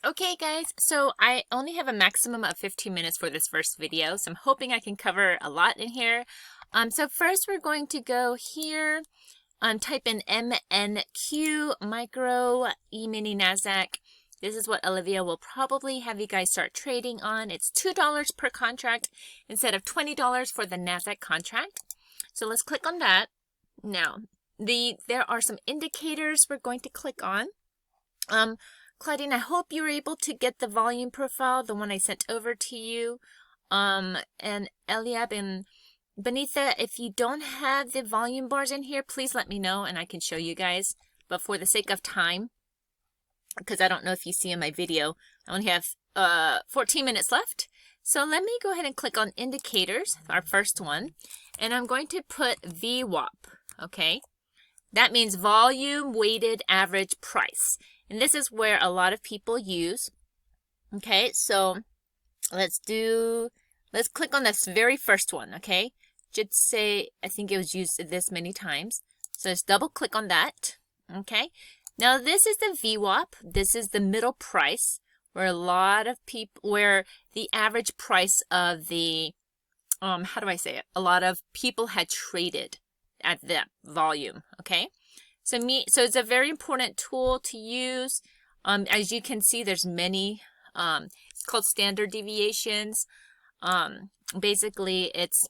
Okay guys, so I only have a maximum of 15 minutes for this first video, so I'm hoping I can cover a lot in here. So first we're going to go here, type in MNQ, Micro, E-mini NASDAQ. This is what Olivia will probably have you guys start trading on. It's $2 per contract instead of $20 for the NASDAQ contract. So let's click on that. Now, there are some indicators we're going to click on. Claudine, I hope you were able to get the volume profile, the one I sent over to you. And Eliab and Benita, if you don't have the volume bars in here, please let me know and I can show you guys. But for the sake of time, because I don't know if you see in my video, I only have 14 minutes left. So let me go ahead and click on indicators, our first one. And I'm going to put VWAP, okay? That means volume weighted average price. And this is where a lot of people use. Okay, so let's click on this very first one, okay? Should say, I think it was used this many times. So let's double click on that, okay? Now this is the VWAP. This is the middle price where a lot of people, where the average price of the, how do I say it? A lot of people had traded at that volume, okay? So it's a very important tool to use. As you can see, there's many, it's called standard deviations. Basically it's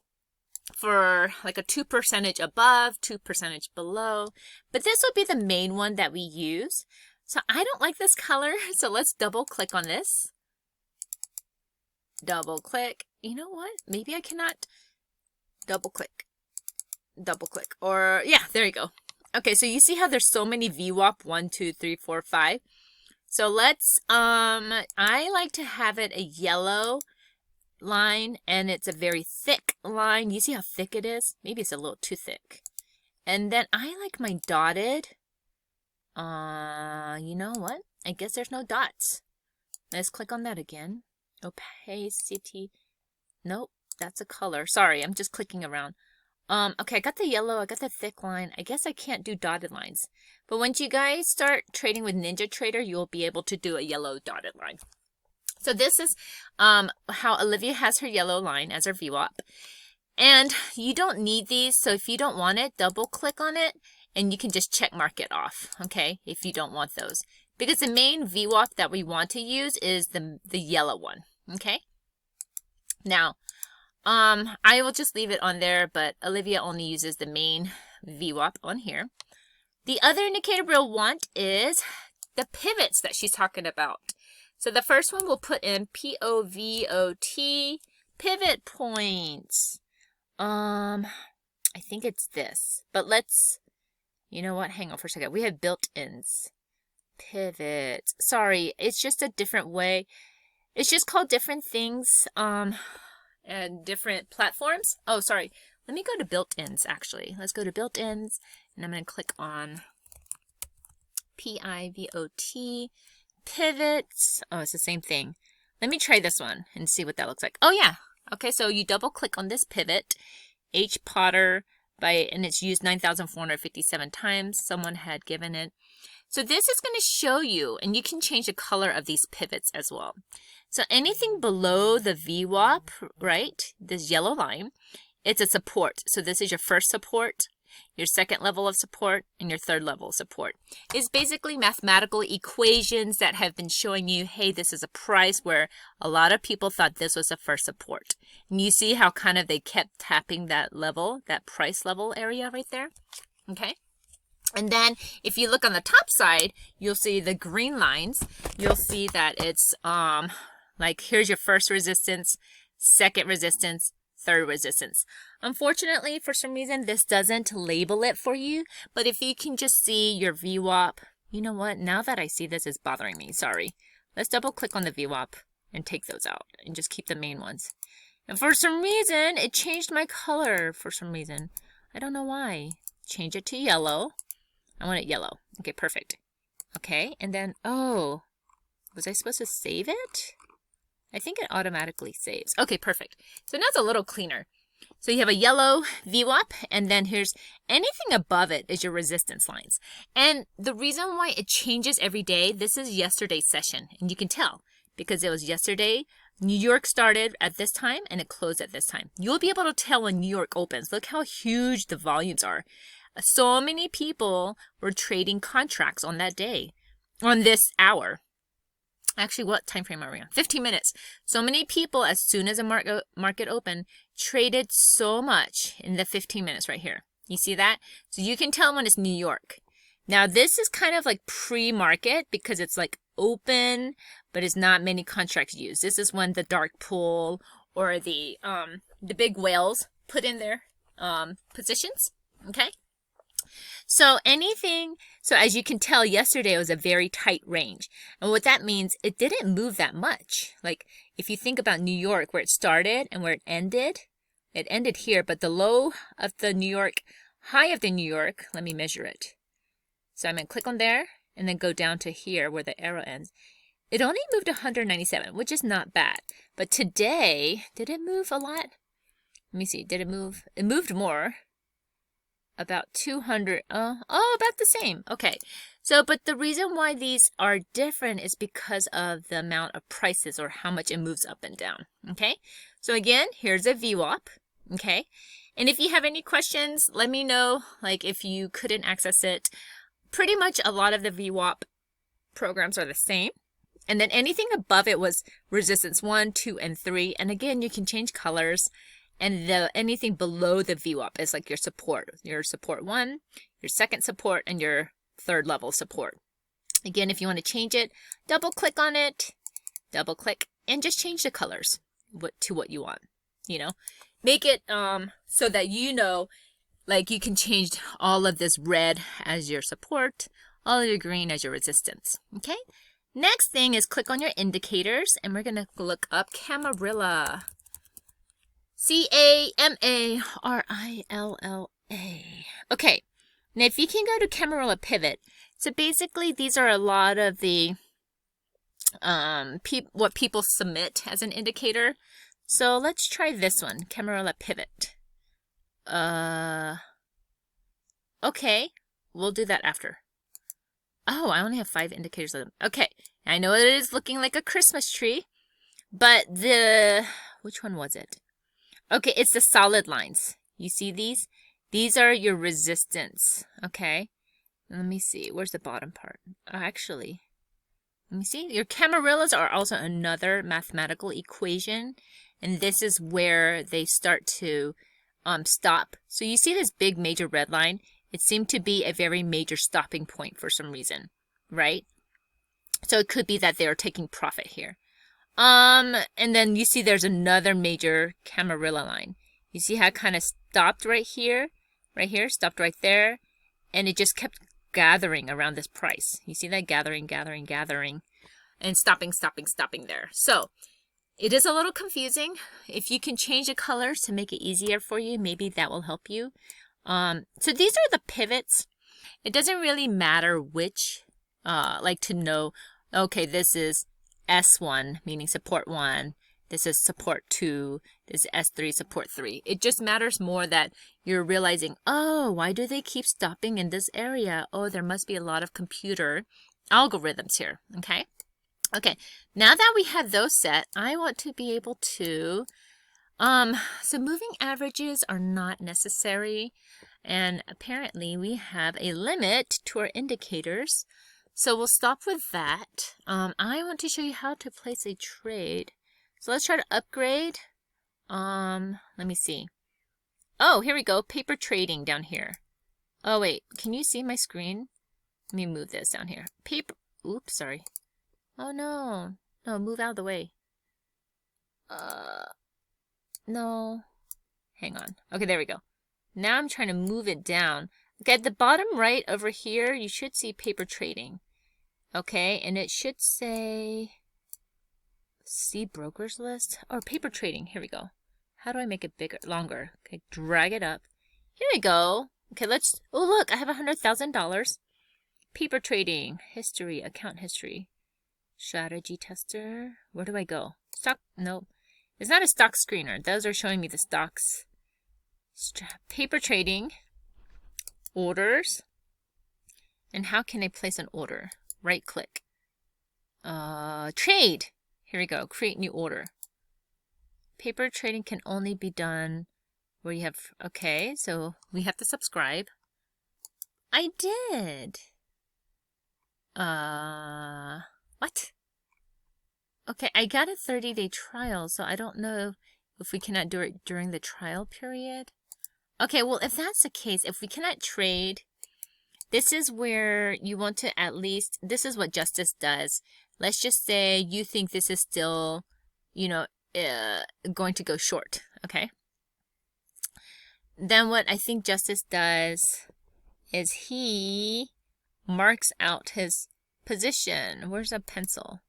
for like a 2% above, 2% below, but this would be the main one that we use. So I don't like this color, so let's double click on this. Double click. You know what? Maybe I cannot double click, or yeah, there you go. Okay, so you see how there's so many VWAP, 1, 2, 3, 4, 5. So let's, I like to have it a yellow line, and it's a very thick line. You see how thick it is? Maybe it's a little too thick. And then I like my dotted. You know what? I guess there's no dots. Let's click on that again. Opacity. Nope, that's a color. Sorry, I'm just clicking around. Okay, I got the yellow, I got the thick line. I guess I can't do dotted lines. But once you guys start trading with NinjaTrader, you'll be able to do a yellow dotted line. So this is how Olivia has her yellow line as her VWAP. And you don't need these, so if you don't want it, double click on it and you can just check mark it off, okay, if you don't want those. Because the main VWAP that we want to use is the yellow one, okay? Now, I will just leave it on there, but Olivia only uses the main VWAP on here. The other indicator we'll want is the pivots that she's talking about. So the first one we'll put in POVOT, pivot points. I think it's this, but let's, you know what? Hang on for a second. We have built-ins. Pivot. Sorry, it's just a different way. It's just called different things. And different platforms. Oh, sorry. Let me go to built-ins, actually. Let's go to built-ins, and I'm going to click on PIVOT, pivots. Oh, it's the same thing. Let me try this one and see what that looks like. Oh, yeah. Okay, so you double-click on this pivot, H. Potter, and it's used 9,457 times. Someone had given it. So this is going to show you, and you can change the color of these pivots as well. So anything below the VWAP, right, this yellow line, it's a support. So this is your first support, your second level of support, and your third level of support. It's basically mathematical equations that have been showing you, hey, this is a price where a lot of people thought this was the first support. And you see how kind of they kept tapping that level, that price level area right there, okay? And then if you look on the top side, you'll see the green lines. You'll see that it's like here's your first resistance, second resistance, third resistance. Unfortunately, for some reason, this doesn't label it for you. But if you can just see your VWAP, you know what? Now that I see this, it's bothering me. Sorry. Let's double click on the VWAP and take those out and just keep the main ones. And for some reason, it changed my color for some reason. I don't know why. Change it to yellow. I want it yellow. Okay, perfect. Okay, and then, oh, was I supposed to save it? I think it automatically saves. Okay, perfect. So now it's a little cleaner. So you have a yellow VWAP, and then here's anything above it is your resistance lines. And the reason why it changes every day, this is yesterday's session, and you can tell because it was yesterday. New York started at this time and it closed at this time. You'll be able to tell when New York opens. Look how huge the volumes are. So many people were trading contracts on that day, on this hour. Actually, what time frame are we on? 15 minutes. So many people, as soon as the market opened, traded so much in the 15 minutes right here. You see that? So you can tell when it's New York. Now, this is kind of like pre-market because it's like open, but it's not many contracts used. This is when the dark pool or the big whales put in their positions. Okay. So as you can tell, yesterday was a very tight range. And what that means, it didn't move that much. Like if you think about New York, where it started and where it ended here, but the low of the New York, high of the New York, let me measure it. So I'm going to click on there and then go down to here where the arrow ends. It only moved 197, which is not bad. But today, did it move a lot? Let me see. Did it move? It moved more. About 200. About the same. Okay. So, but the reason why these are different is because of the amount of prices or how much it moves up and down. Okay. So again, here's a VWAP. Okay. And if you have any questions, let me know. Like if you couldn't access it. Pretty much a lot of the VWAP programs are the same. And then anything above it was resistance 1, 2, and 3. And again, you can change colors. And anything below the VWAP is like your support 1, your second support, and your third level support. Again, if you want to change it, double click on it, and just change the colors to what you want. You know, make it so that like you can change all of this red as your support, all of your green as your resistance. Okay. Next thing is click on your indicators, and we're gonna look up camarilla. C-A-M-A-R-I-L-L-A. Okay, now if you can go to camarilla pivot, so basically these are a lot of the what people submit as an indicator. So let's try this one, camarilla pivot. Okay, we'll do that after. Oh, I only have 5 indicators of them. Okay, I know it is looking like a Christmas tree, but which one was it? Okay, it's the solid lines. You see these? These are your resistance, okay? Let me see. Where's the bottom part? Actually, let me see. Your camarillas are also another mathematical equation, and this is where they start to stop. So you see this big major red line? It seemed to be a very major stopping point for some reason, right? So it could be that they are taking profit here. And then you see there's another major camarilla line. You see how it kind of stopped right here, stopped right there, and it just kept gathering around this price. You see that gathering, and stopping there. So it is a little confusing. If you can change the colors to make it easier for you, maybe that will help you. So these are the pivots. It doesn't really matter which, like to know, okay, this is S1, meaning support 1. This is support 2. This is S3, support 3. It just matters more that you're realizing, oh, why do they keep stopping in this area? Oh, there must be a lot of computer algorithms here, okay? Okay, now that we have those set, I want to be able to, so moving averages are not necessary. And apparently we have a limit to our indicators. So we'll stop with that. I want to show you how to place a trade. So let's try to upgrade. Let me see. Oh, here we go. Paper trading down here. Oh, wait. Can you see my screen? Let me move this down here. Paper. Oops, sorry. Oh, no. No, move out of the way. No. Hang on. Okay, there we go. Now I'm trying to move it down. Okay, at the bottom right over here, you should see paper trading. Okay, and it should say, see brokers list or paper trading. Here we go. How do I make it bigger, longer? Okay, drag it up. Here we go. Okay, let's, oh look, I have $100,000. Paper trading, history, account history, strategy tester. Where do I go? Stock, no. It's not a stock screener. Those are showing me the stocks. paper trading, orders, and how can I place an order? Right click. Trade. Here we go. Create new order. Paper trading can only be done where you have, okay, so we have to subscribe. I did. What? Okay, I got a 30-day trial, so I don't know if we cannot do it during the trial period. Okay, well, if that's the case, if we cannot trade, this is where you want to at least, this is what Justice does. Let's just say you think this is still, you know, going to go short, okay? Then what I think Justice does is he marks out his position. Where's a pencil?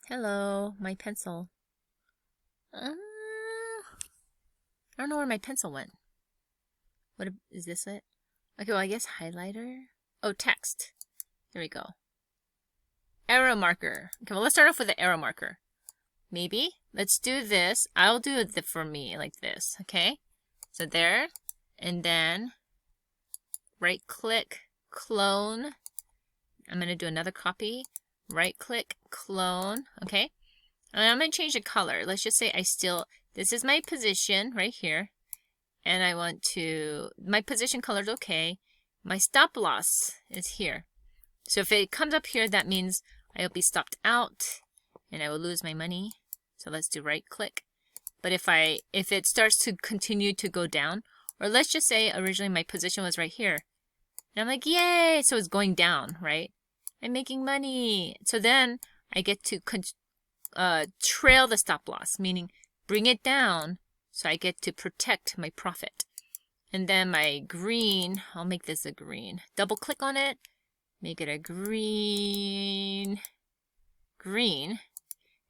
Hello, my pencil. I don't know where my pencil went. What is this it? Okay, well, I guess highlighter. Oh, text. Here we go. Arrow marker. Okay, well, let's start off with the arrow marker. Maybe. Let's do this. I'll do it for me like this, okay? So there. And then right click, clone. I'm going to do another copy. Right click, clone, okay? And I'm going to change the color. Let's just say this is my position right here. And I want to, my position color is okay. My stop loss is here. So if it comes up here, that means I will be stopped out and I will lose my money. So let's do right click. But if it starts to continue to go down, or let's just say originally my position was right here. And I'm like, yay! So it's going down, right? I'm making money. So then I get to trail the stop loss, meaning bring it down so I get to protect my profit. And then my green, I'll make this a green. Double click on it, make it a green. And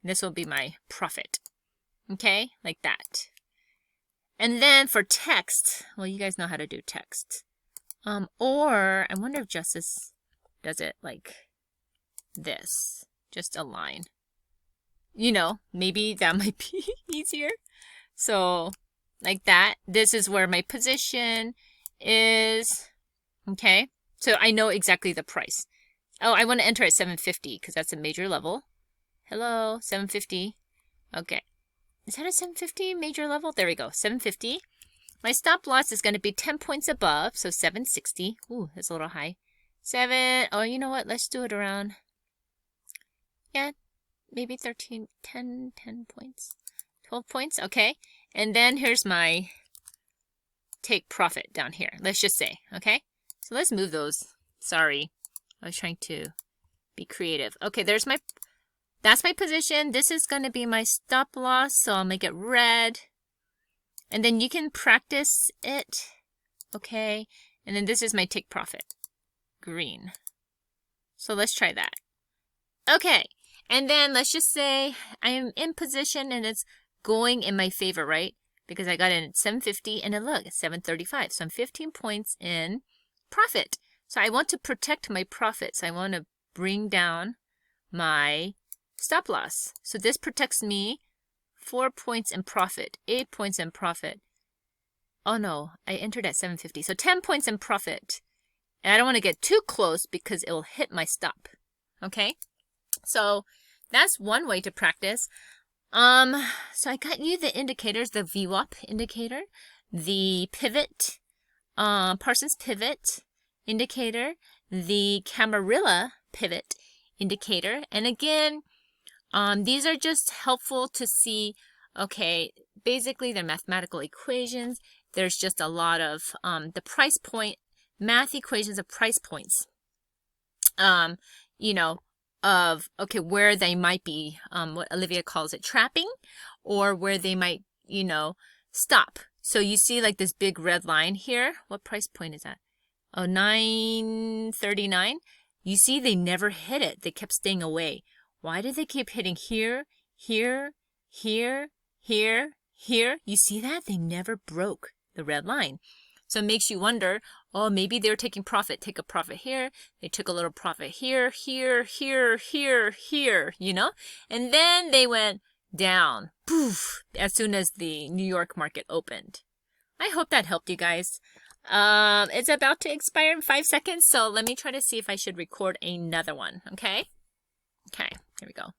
this will be my profit. Okay, like that. And then for text, well, you guys know how to do text. Or I wonder if Justice does it like this, just a line. You know, maybe that might be easier. So like that. This is where my position is. Okay, so I know exactly the price. Oh, I want to enter at 750 because that's a major level. Hello, 750. Okay. Is that a 750 major level? There we go, 750. My stop loss is going to be 10 points above, so 760. Ooh, that's a little high. Oh, you know what? Let's do it around, yeah, maybe 10 points. 12 points, okay. And then here's my take profit down here. Let's just say, okay. So let's move those. Sorry, I was trying to be creative. Okay, that's my position. This is going to be my stop loss, so I'll make it red. And then you can practice it, okay? And then this is my take profit, green. So let's try that. Okay, and then let's just say I am in position and it's going in my favor, right? Because I got in at 750 and then look, it's 735. So I'm 15 points in profit. So I want to protect my profits. I want to bring down my stop loss. So this protects me 4 points in profit, 8 points in profit. Oh no, I entered at 750. So 10 points in profit. And I don't want to get too close because it will hit my stop. Okay? So that's one way to practice. So I got you the indicators, the VWAP indicator, the pivot, Parsons pivot indicator, the camarilla pivot indicator. And again, these are just helpful to see, okay, basically they're mathematical equations. There's just a lot of the price point, math equations of price points, you know, of, okay, where they might be, what Olivia calls it, trapping, or where they might, you know, stop. So you see like this big red line here. What price point is that? Oh, 939. You see they never hit it. They kept staying away. Why did they keep hitting here, here, here, here, here? You see that? They never broke the red line. So it makes you wonder, oh, maybe they were taking profit. Take a profit here. They took a little profit here, here, here, here, here, you know? And then they went down, poof, as soon as the New York market opened. I hope that helped you guys. It's about to expire in 5 seconds, so let me try to see if I should record another one, okay? Okay, here we go.